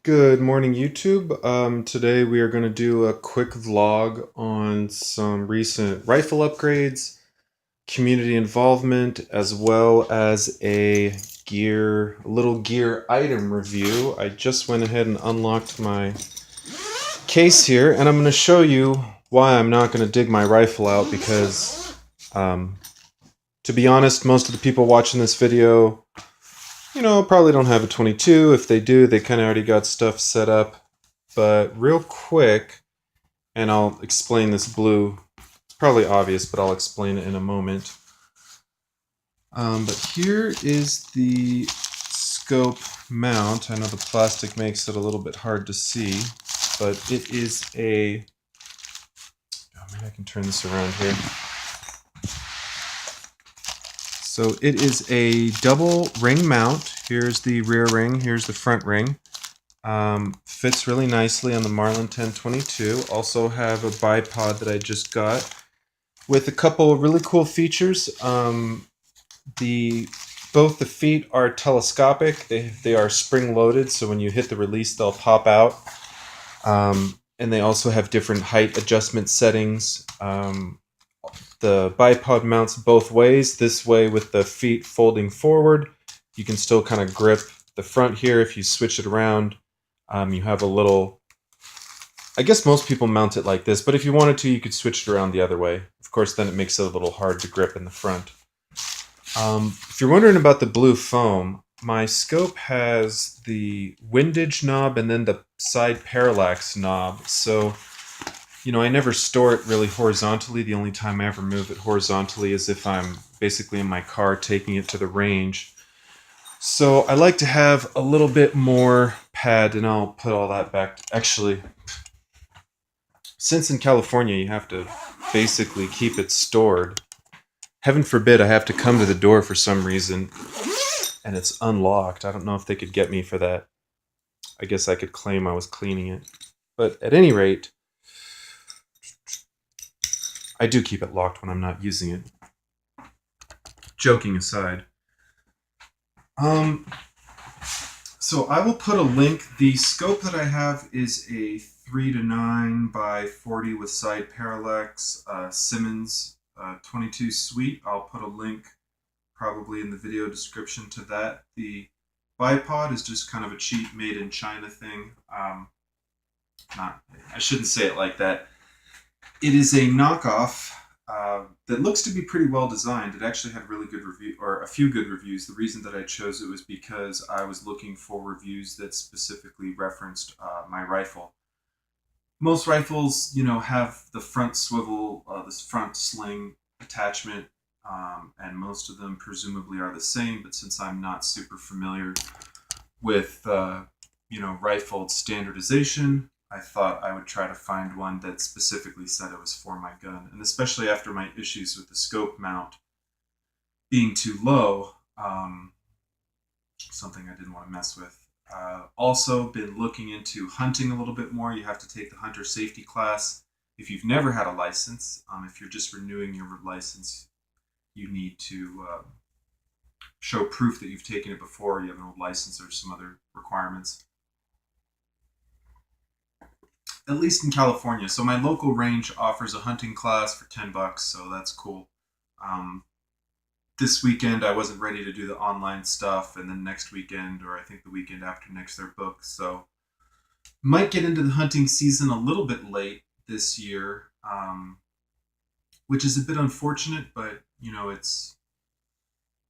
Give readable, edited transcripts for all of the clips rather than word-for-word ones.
Good morning, YouTube. Today we are going to do a quick vlog on some recent rifle upgrades, community involvement, as well as a little gear item review. I just went ahead and unlocked my case here, and I'm going to show you why I'm not going to dig my rifle out because, um, to be honest, most of the people watching this video probably don't have a 22. If they do, they kind of already got stuff set up. But real quick, and I'll explain this blue. It's probably obvious, but I'll explain it in a moment. But here is the scope mount. I know the plastic makes it a little bit hard to see, but it is a... Oh, maybe I can turn this around here. So it is a double ring mount. Here's the rear ring, here's the front ring. Fits really nicely on the Marlin 1022. Also have a bipod that I just got with a couple of really cool features. Both the feet are telescopic. They are spring loaded, so when you hit the release, they'll pop out. And they also have different height adjustment settings. The bipod mounts both ways. This way with the feet folding forward, you can still kind of grip the front here. If you switch it around, you have a little... I guess most people mount it like this, but if you wanted to, you could switch it around the other way. Of course, then it makes it a little hard to grip in the front. If you're wondering about the blue foam, my scope has the windage knob and then the side parallax knob. So, I never store it really horizontally. The only time I ever move it horizontally is if I'm basically in my car taking it to the range. So I like to have a little bit more pad, and I'll put all that back. Actually, since in California you have to basically keep it stored, heaven forbid I have to come to the door for some reason and it's unlocked. I don't know if they could get me for that. I guess I could claim I was cleaning it. But at any rate, I do keep it locked when I'm not using it. Joking aside. So I will put a link. The scope that I have is a 3 to 9 by 40 with side parallax Simmons 22 suite. I'll put a link probably in the video description to that. The bipod is just kind of a cheap made in China thing. I shouldn't say it like that. It is a knockoff that looks to be pretty well designed. It actually had really good review, or a few good reviews. The reason that I chose it was because I was looking for reviews that specifically referenced my rifle. Most rifles, have the front swivel, this front sling attachment, and most of them presumably are the same. But since I'm not super familiar with, rifle standardization, I thought I would try to find one that specifically said it was for my gun. And especially after my issues with the scope mount being too low, something I didn't want to mess with. Also been looking into hunting a little bit more. You have to take the hunter safety class. If you've never had a license, if you're just renewing your license, you need to show proof that you've taken it before, you have an old license or some other requirements. At least in California. So my local range offers a hunting class for $10, so that's cool. This weekend I wasn't ready to do the online stuff, and then next weekend, or I think the weekend after next, they're booked. So might get into the hunting season a little bit late this year, which is a bit unfortunate, but it's...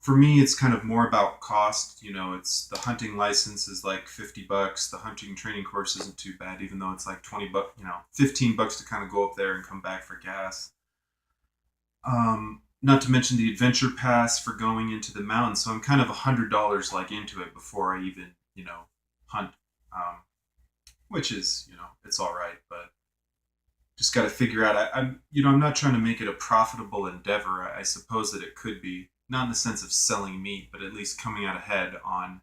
For me, it's kind of more about cost. It's the hunting license is like $50. The hunting training course isn't too bad, even though it's like $20, $15 to kind of go up there and come back for gas. Not to mention the adventure pass for going into the mountains. So I'm kind of $100 like into it before I even, hunt. Which is, it's all right, but just got to figure out. I'm not trying to make it a profitable endeavor. I suppose that it could be, not in the sense of selling meat, but at least coming out ahead on,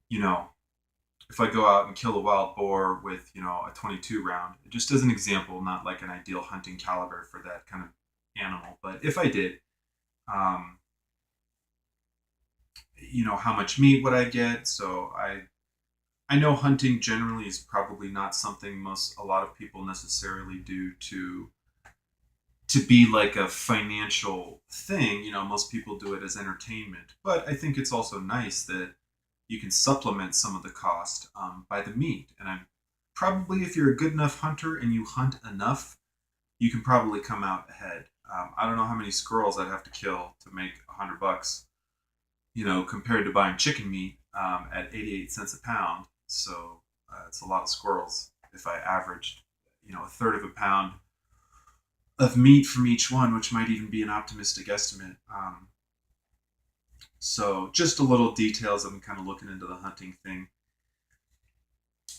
if I go out and kill a wild boar with, a 22 round, just as an example, not like an ideal hunting caliber for that kind of animal, but if I did, how much meat would I get? So I know hunting generally is probably not something a lot of people necessarily do to be like a financial thing. Most people do it as entertainment. But I think it's also nice that you can supplement some of the cost by the meat. And I'm probably, if you're a good enough hunter and you hunt enough, you can probably come out ahead. I don't know how many squirrels I'd have to kill to make $100, compared to buying chicken meat at 88 cents a pound. So it's a lot of squirrels if I averaged, a third of a pound of meat from each one, which might even be an optimistic estimate. So just a little details. I've been kind of looking into the hunting thing.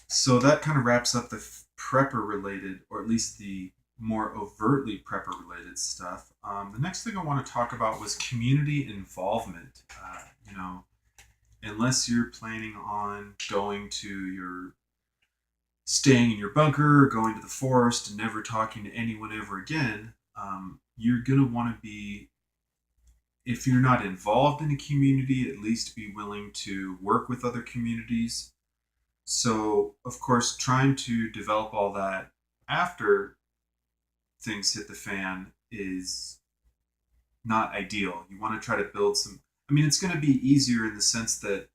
So that kind of wraps up the prepper related, or at least the more overtly prepper related stuff. The next thing I want to talk about was community involvement. Unless you're planning on staying in your bunker, or going to the forest, and never talking to anyone ever again, you're going to want to be, if you're not involved in a community, at least be willing to work with other communities. So, of course, trying to develop all that after things hit the fan is not ideal. You want to try to build some. I mean, it's going to be easier in the sense that,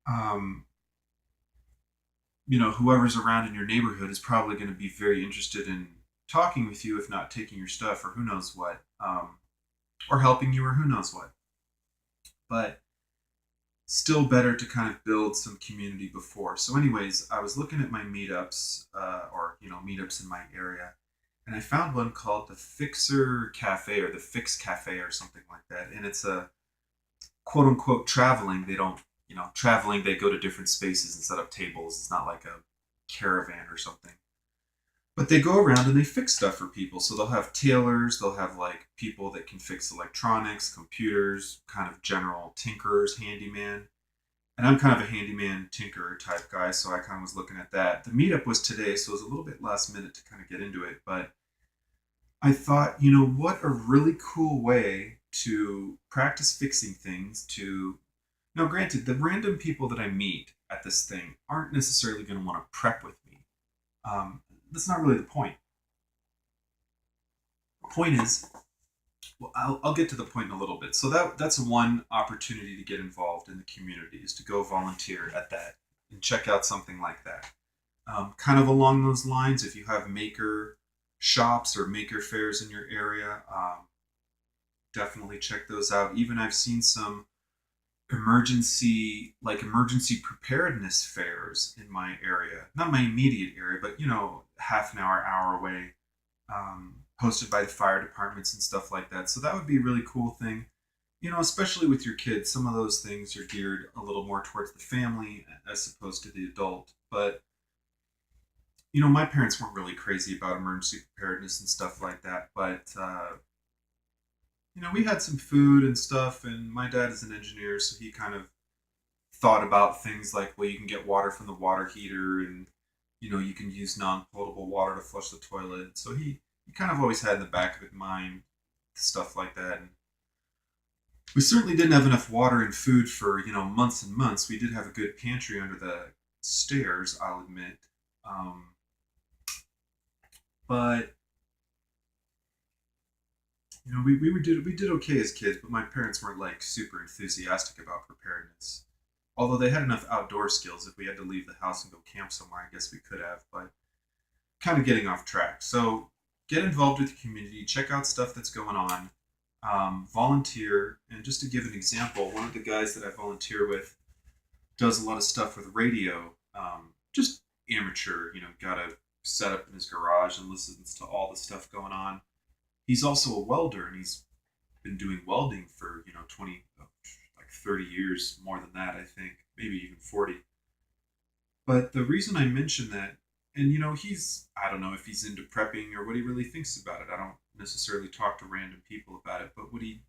um, whoever's around in your neighborhood is probably going to be very interested in talking with you, if not taking your stuff or who knows what, or helping you or who knows what. But still better to kind of build some community before. So, anyways, I was looking at my meetups, or meetups in my area, and I found one called the Fixer Cafe or the Fix Cafe or something like that. And it's a quote unquote traveling. They don't, traveling. They go to different spaces and set up tables. It's not like a caravan or something. But they go around and they fix stuff for people. So they'll have tailors, they'll have like people that can fix electronics, computers, kind of general tinkerers, handyman. And I'm kind of a handyman tinkerer type guy, so I kind of was looking at that. The meetup was today, so it was a little bit last minute to kind of get into it. But I thought, what a really cool way to practice fixing things. Now, granted, the random people that I meet at this thing aren't necessarily going to want to prep with me. That's not really the point. The point is, well, I'll get to the point in a little bit. So that's one opportunity to get involved in the community, is to go volunteer at that and check out something like that. Kind of along those lines, if you have maker shops or maker fairs in your area, definitely check those out. Even I've seen some emergency preparedness fairs in my area, not my immediate area, but half an hour away, hosted by the fire departments and stuff like that. So that would be a really cool thing, especially with your kids. Some of those things are geared a little more towards the family as opposed to the adult. But my parents weren't really crazy about emergency preparedness and stuff like that. But we had some food and stuff, and my dad is an engineer, so he kind of thought about things like, well, you can get water from the water heater, and you can use non-potable water to flush the toilet. So he kind of always had in the back of his mind stuff like that. And we certainly didn't have enough water and food for months and months. We did have a good pantry under the stairs, I'll admit, but we did okay as kids. But my parents weren't like super enthusiastic about preparedness. Although they had enough outdoor skills, if we had to leave the house and go camp somewhere, I guess we could have. But kind of getting off track. So get involved with the community, check out stuff that's going on, volunteer. And just to give an example, one of the guys that I volunteer with does a lot of stuff with radio, just amateur, got a setup in his garage and listens to all the stuff going on. He's also a welder, and he's been doing welding for 20, like 30 years, more than that, I think, maybe even 40. But the reason I mention that, and I don't know if he's into prepping or what he really thinks about it. I don't necessarily talk to random people about it, but what he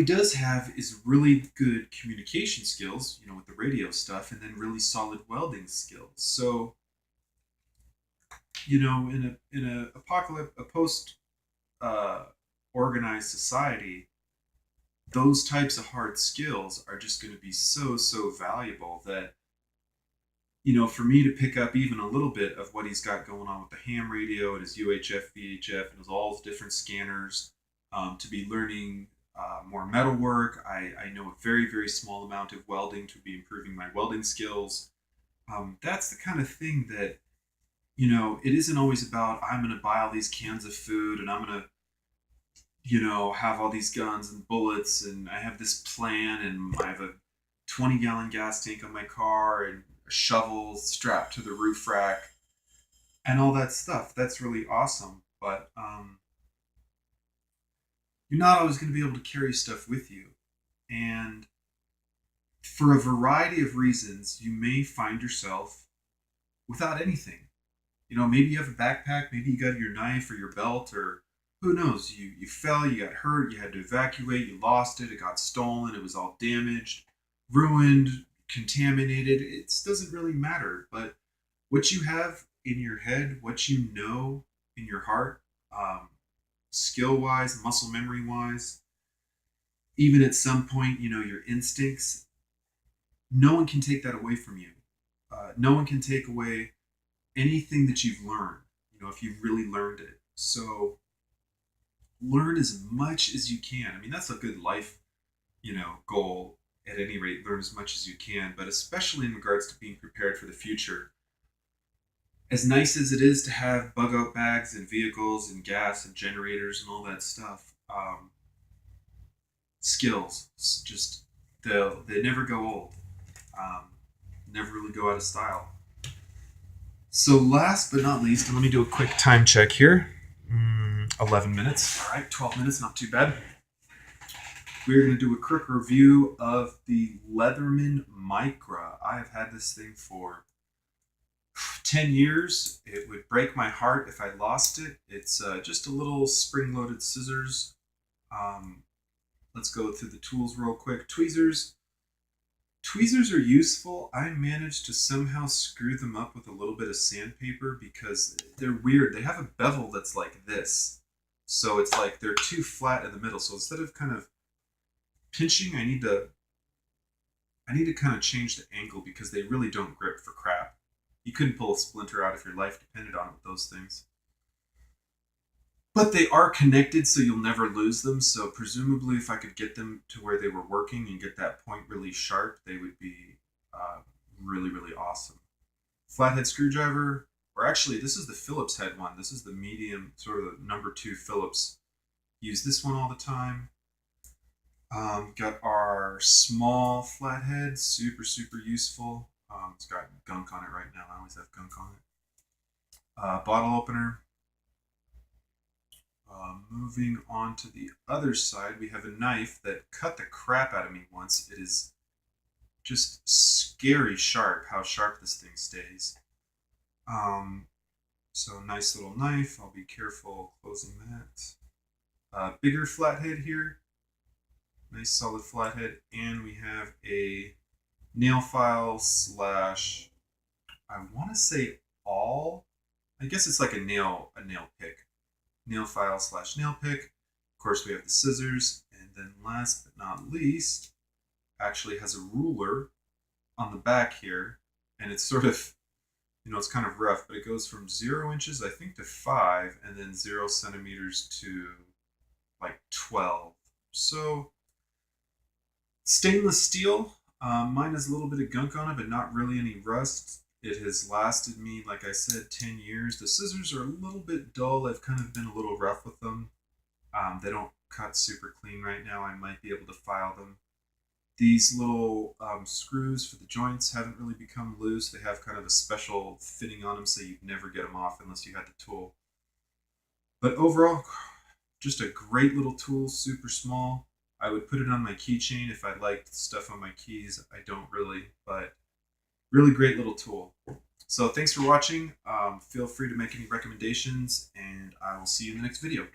does have is really good communication skills, with the radio stuff, and then really solid welding skills. So, in a post uh, organized society, those types of hard skills are just going to be so valuable that, for me to pick up even a little bit of what he's got going on with the ham radio and his UHF, VHF, and his all the different scanners, to be learning more metal work. I know a very small amount of welding to be improving my welding skills. That's the kind of thing that, it isn't always about, I'm going to buy all these cans of food and I'm going to, have all these guns and bullets and I have this plan and I have a 20-gallon gas tank on my car and a shovel strapped to the roof rack and all that stuff. That's really awesome. But you're not always going to be able to carry stuff with you. And for a variety of reasons, you may find yourself without anything. Maybe you have a backpack, maybe you got your knife or your belt, or who knows, you fell, you got hurt, you had to evacuate, you lost it, it got stolen, it was all damaged, ruined, contaminated. It doesn't really matter. But what you have in your head, what you know in your heart, skill wise, muscle memory wise, even at some point, your instincts, no one can take that away from you. No one can take away anything that you've learned, if you've really learned it. So learn as much as you can. I mean, that's a good life, goal at any rate. Learn as much as you can, but especially in regards to being prepared for the future. As nice as it is to have bug out bags and vehicles and gas and generators and all that stuff, skills just they never go old. Never really go out of style. So last but not least, and let me do a quick time check here. 11 minutes. All right, 12 minutes, not too bad. We're going to do a quick review of the Leatherman Micra. I have had this thing for 10 years. It would break my heart if I lost it. It's just a little spring-loaded scissors. Let's go through the tools real quick. Tweezers. Tweezers are useful. I managed to somehow screw them up with a little bit of sandpaper because they're weird. They have a bevel that's like this. So it's like they're too flat in the middle. So instead of kind of pinching, I need to kind of change the angle because they really don't grip for crap. You couldn't pull a splinter out if your life depended on it with those things. But they are connected, so you'll never lose them. So presumably if I could get them to where they were working and get that point really sharp, they would be really awesome. Flathead screwdriver, or actually this is the Phillips head one. This is the medium, sort of the number 2 Phillips. Use this one all the time. Got our small flathead, super useful. It's got gunk on it right now. I always have gunk on it. Bottle opener. Moving on to the other side, we have a knife that cut the crap out of me once. It is just scary sharp how sharp this thing stays. So nice little knife. I'll be careful closing that. Bigger flathead here. Nice solid flathead. And we have a nail file slash, I want to say awl. I guess it's like a nail pick. Nail file slash nail pick. Of course, we have the scissors. And then last but not least, actually has a ruler on the back here. And it's sort of, it's kind of rough, but it goes from 0 inches, I think, to 5, and then 0 centimeters to like 12. So stainless steel. Mine has a little bit of gunk on it, but not really any rust. It has lasted me, like I said, 10 years. The scissors are a little bit dull. I've kind of been a little rough with them. They don't cut super clean right now. I might be able to file them. These little screws for the joints haven't really become loose. They have kind of a special fitting on them, so you'd never get them off unless you had the tool. But overall, just a great little tool, super small. I would put it on my keychain if I liked stuff on my keys. I don't really, but really great little tool. So thanks for watching. Feel free to make any recommendations, and I will see you in the next video.